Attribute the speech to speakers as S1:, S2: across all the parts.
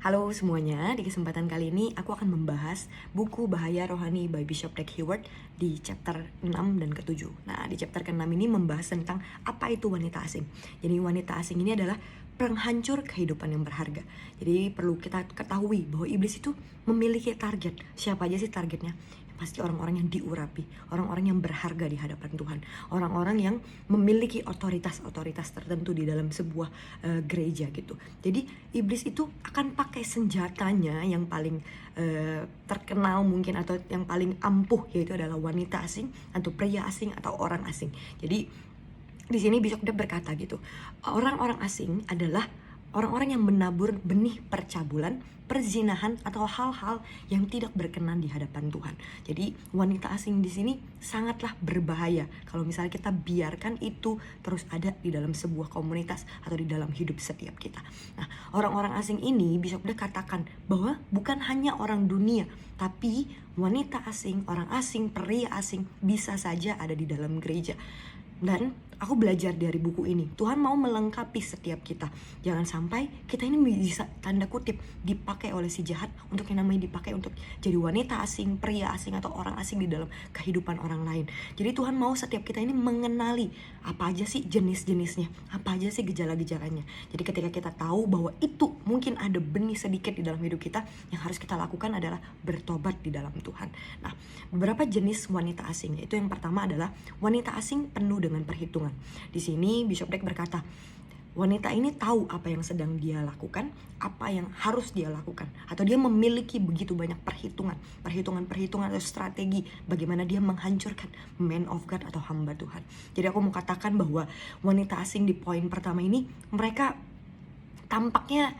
S1: Halo semuanya, di kesempatan kali ini aku akan membahas buku Bahaya Rohani by Bishop Dag Heward di chapter 6 dan ke-7. Nah, di chapter ke-6 ini membahas tentang apa itu wanita asing. Jadi wanita asing ini adalah penghancur kehidupan yang berharga. Jadi perlu kita ketahui bahwa iblis itu memiliki target. Siapa aja sih targetnya? Pasti orang-orang yang diurapi, orang-orang yang berharga di hadapan Tuhan, orang-orang yang memiliki otoritas tertentu di dalam sebuah gereja gitu. Jadi iblis itu akan pakai senjatanya yang paling terkenal mungkin atau yang paling ampuh, yaitu adalah wanita asing atau pria asing atau orang asing. Jadi di sini Bishop Dag berkata gitu, orang-orang asing adalah orang-orang yang menabur benih percabulan, perzinahan atau hal-hal yang tidak berkenan di hadapan Tuhan. Jadi wanita asing di sini sangatlah berbahaya kalau misalnya kita biarkan itu terus ada di dalam sebuah komunitas atau di dalam hidup setiap kita. Nah, orang-orang asing ini bisa udah katakan bahwa bukan hanya orang dunia, tapi wanita asing, orang asing, pria asing bisa saja ada di dalam gereja. Dan aku belajar dari buku ini, Tuhan mau melengkapi setiap kita. Jangan sampai kita ini bisa tanda kutip dipakai oleh si jahat untuk yang namanya dipakai untuk jadi wanita asing, pria asing atau orang asing di dalam kehidupan orang lain. Jadi Tuhan mau setiap kita ini mengenali apa aja sih jenis-jenisnya, apa aja sih gejala-gejalanya. Jadi ketika kita tahu bahwa itu mungkin ada benih sedikit di dalam hidup kita, yang harus kita lakukan adalah bertobat di dalam Tuhan. Nah, beberapa jenis wanita asing, yaitu yang pertama adalah wanita asing penuh dengan perhitungan. Di sini Bishop Dag berkata, wanita ini tahu apa yang sedang dia lakukan, apa yang harus dia lakukan, atau dia memiliki begitu banyak perhitungan atau strategi bagaimana dia menghancurkan man of God atau hamba Tuhan. Jadi aku mau katakan bahwa wanita asing di poin pertama ini, mereka tampaknya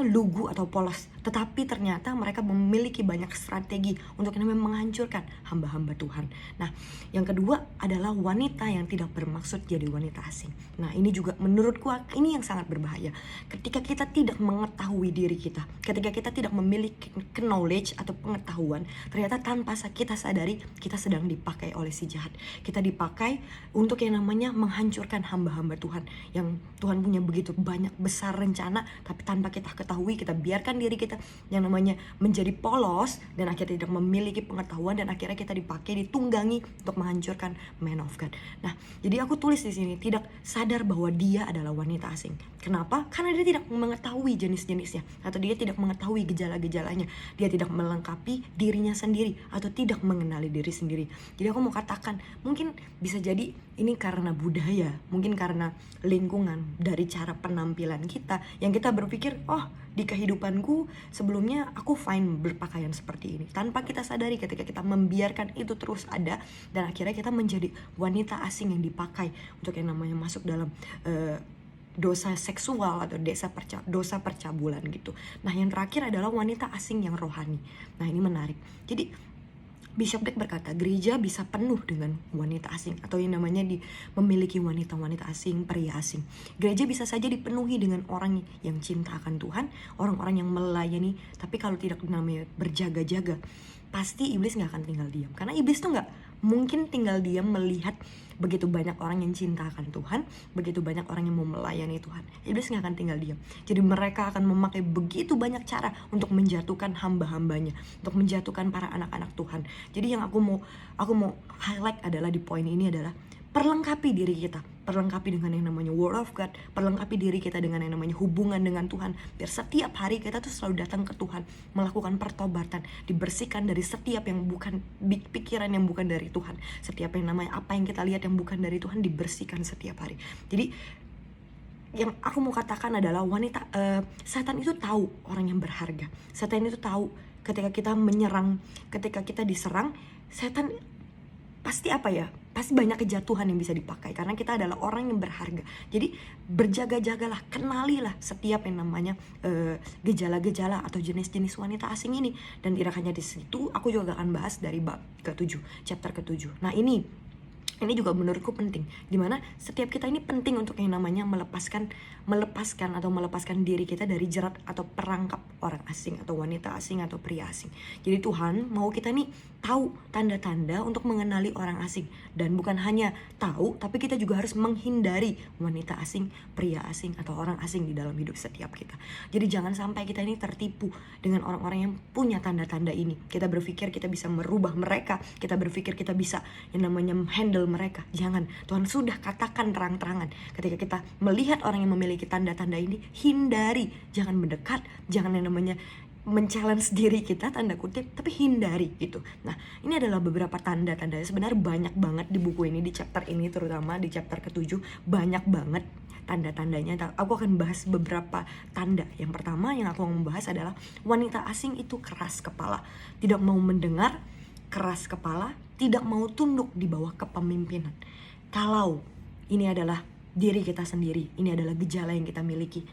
S1: lugu atau polos, tetapi ternyata mereka memiliki banyak strategi untuk menghancurkan hamba-hamba Tuhan. Nah, yang kedua adalah wanita yang tidak bermaksud jadi wanita asing. Nah, ini juga menurutku ini yang sangat berbahaya. Ketika kita tidak mengetahui diri kita, ketika kita tidak memiliki knowledge atau pengetahuan, ternyata tanpa kita sadari kita sedang dipakai oleh si jahat. Kita dipakai untuk yang namanya menghancurkan hamba-hamba Tuhan, yang Tuhan punya begitu banyak besar rencana, tapi tanpa kita ketahui kita biarkan diri kita yang namanya menjadi polos dan akhirnya tidak memiliki pengetahuan, dan akhirnya kita dipakai, ditunggangi untuk menghancurkan man of God. Nah, jadi aku tulis di sini tidak sadar bahwa dia adalah wanita asing. Kenapa? Karena dia tidak mengetahui jenis-jenisnya, atau dia tidak mengetahui gejala-gejalanya. Dia tidak melengkapi dirinya sendiri atau tidak mengenali diri sendiri. Jadi aku mau katakan, mungkin bisa jadi ini karena budaya, mungkin karena lingkungan, dari cara penampilan kita yang kita berpikir, oh di kehidupanku sebelumnya aku fine berpakaian seperti ini, tanpa kita sadari ketika kita membiarkan itu terus ada, dan akhirnya kita menjadi wanita asing yang dipakai untuk yang namanya masuk dalam dosa seksual atau dosa percabulan gitu. Nah, yang terakhir adalah wanita asing yang rohani. Nah, ini menarik. Jadi Bishop Dag berkata, gereja bisa penuh dengan wanita asing atau yang namanya memiliki wanita-wanita asing, pria asing. Gereja bisa saja dipenuhi dengan orang yang cinta akan Tuhan, orang-orang yang melayani, tapi kalau tidak namanya berjaga-jaga, pasti iblis gak akan tinggal diam. Karena iblis tuh gak mungkin tinggal diam melihat begitu banyak orang yang cinta akan Tuhan, begitu banyak orang yang mau melayani Tuhan. Iblis gak akan tinggal diam. Jadi mereka akan memakai begitu banyak cara untuk menjatuhkan hamba-hambanya, untuk menjatuhkan para anak-anak Tuhan. Jadi yang aku mau highlight adalah di poin ini adalah perlengkapi diri kita, perlengkapi dengan yang namanya Word of God, perlengkapi diri kita dengan yang namanya hubungan dengan Tuhan, biar setiap hari kita tuh selalu datang ke Tuhan, melakukan pertobatan, dibersihkan dari setiap yang bukan pikiran yang bukan dari Tuhan, setiap yang namanya apa yang kita lihat yang bukan dari Tuhan dibersihkan setiap hari. Jadi yang aku mau katakan adalah setan itu tahu orang yang berharga. Setan itu tahu ketika kita menyerang, ketika kita diserang, setan pasti pasti banyak kejatuhan yang bisa dipakai karena kita adalah orang yang berharga. Jadi berjaga-jagalah, kenalilah setiap yang namanya gejala-gejala atau jenis-jenis wanita asing ini. Dan tidak hanya di situ, aku juga akan bahas dari bab ke-7, chapter ke-7. Nah, ini Ini juga menurutku penting, dimana setiap kita ini penting untuk yang namanya melepaskan diri kita dari jerat atau perangkap orang asing atau wanita asing atau pria asing. Jadi Tuhan mau kita nih tahu tanda-tanda untuk mengenali orang asing, dan bukan hanya tahu, tapi kita juga harus menghindari wanita asing, pria asing atau orang asing di dalam hidup setiap kita. Jadi jangan sampai kita ini tertipu dengan orang-orang yang punya tanda-tanda ini. Kita berpikir kita bisa merubah mereka, kita berpikir kita bisa yang namanya handle mereka. Jangan, Tuhan sudah katakan terang-terangan, ketika kita melihat orang yang memiliki tanda-tanda ini, hindari, jangan mendekat, jangan yang namanya men-challenge diri kita, tanda kutip, tapi hindari gitu. Nah, ini adalah beberapa tanda-tanda, sebenarnya banyak banget di buku ini, di chapter ini terutama di chapter ke-7 banyak banget tanda-tandanya. Aku akan bahas beberapa tanda. Yang pertama yang aku mau membahas adalah wanita asing itu keras kepala, tidak mau mendengar, keras kepala, tidak mau tunduk di bawah kepemimpinan. Kalau ini adalah diri kita sendiri, ini adalah gejala yang kita miliki,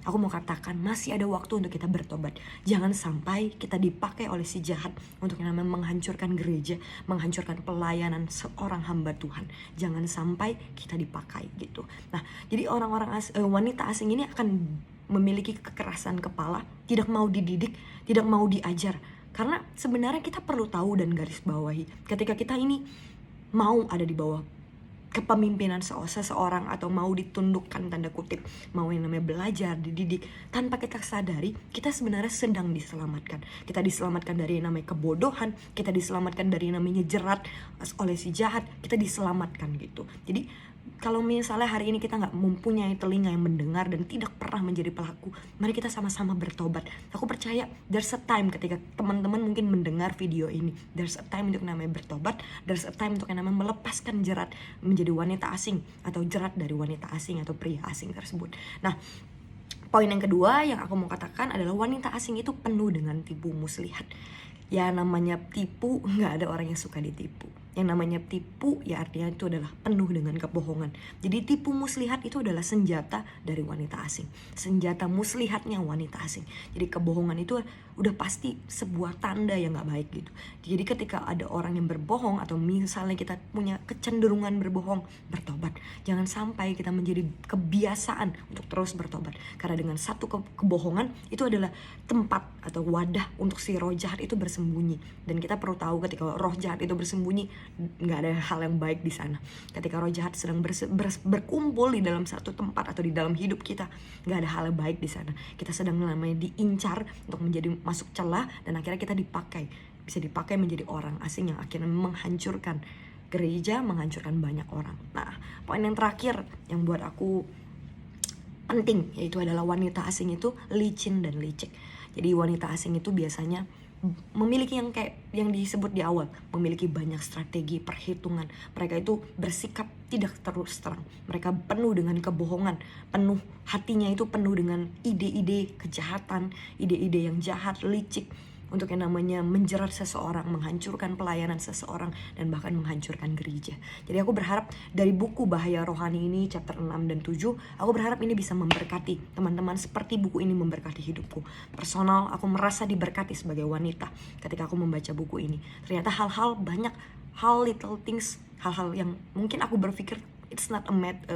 S1: aku mau katakan masih ada waktu untuk kita bertobat. Jangan sampai kita dipakai oleh si jahat untuk yang namanya menghancurkan gereja, menghancurkan pelayanan seorang hamba Tuhan. Jangan sampai kita dipakai gitu. Nah, jadi wanita asing ini akan memiliki kekerasan kepala, tidak mau dididik, tidak mau diajar. Karena sebenarnya kita perlu tahu dan garis bawahi, ketika kita ini mau ada di bawah kepemimpinan seseorang atau mau ditundukkan tanda kutip, mau yang namanya belajar, dididik, tanpa kita sadari, kita sebenarnya sedang diselamatkan. Kita diselamatkan dari yang namanya kebodohan, kita diselamatkan dari yang namanya jerat oleh si jahat, kita diselamatkan gitu. Jadi kalau misalnya hari ini kita nggak mempunyai telinga yang mendengar dan tidak pernah menjadi pelaku, mari kita sama-sama bertobat. Aku percaya there's a time ketika teman-teman mungkin mendengar video ini, there's a time untuk namanya bertobat, there's a time untuk yang namanya melepaskan jerat menjadi wanita asing atau jerat dari wanita asing atau pria asing tersebut. Nah, poin yang kedua yang aku mau katakan adalah wanita asing itu penuh dengan tipu muslihat. Ya namanya tipu, nggak ada orang yang suka ditipu. Yang namanya tipu ya artinya itu adalah penuh dengan kebohongan. Jadi tipu muslihat itu adalah senjata dari wanita asing, senjata muslihatnya wanita asing. Jadi kebohongan itu udah pasti sebuah tanda yang gak baik gitu. Jadi ketika ada orang yang berbohong, atau misalnya kita punya kecenderungan berbohong, bertobat. Jangan sampai kita menjadi kebiasaan untuk terus bertobat. Karena dengan satu kebohongan itu adalah tempat atau wadah untuk si roh jahat itu bersembunyi. Dan kita perlu tahu ketika roh jahat itu bersembunyi, nggak ada hal yang baik di sana. Ketika roh jahat sedang berkumpul di dalam satu tempat atau di dalam hidup kita, nggak ada hal yang baik di sana. Kita sedang namanya diincar untuk menjadi masuk celah, dan akhirnya kita bisa dipakai menjadi orang asing yang akhirnya menghancurkan gereja, menghancurkan banyak orang. Nah, poin yang terakhir yang buat aku penting yaitu adalah wanita asing itu licin dan licik. Jadi wanita asing itu biasanya memiliki yang kayak yang disebut di awal, memiliki banyak strategi, perhitungan. Mereka itu bersikap tidak terus terang. Mereka penuh dengan kebohongan, penuh hatinya itu penuh dengan ide-ide kejahatan, ide-ide yang jahat, licik, untuk yang namanya menjerat seseorang, menghancurkan pelayanan seseorang, dan bahkan menghancurkan gereja. Jadi aku berharap dari buku Bahaya Rohani ini chapter 6 dan 7, aku berharap ini bisa memberkati teman-teman seperti buku ini memberkati hidupku. Personal, aku merasa diberkati sebagai wanita ketika aku membaca buku ini. Ternyata banyak hal, little things, hal-hal yang mungkin aku berpikir it's not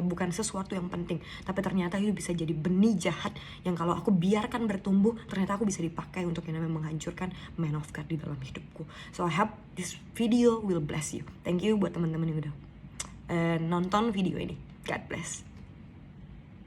S1: bukan sesuatu yang penting, tapi ternyata itu bisa jadi benih jahat yang kalau aku biarkan bertumbuh, ternyata aku bisa dipakai untuk yang namanya menghancurkan man of God di dalam hidupku. So I hope this video will bless you. Thank you buat teman-teman yang udah nonton video ini. God bless.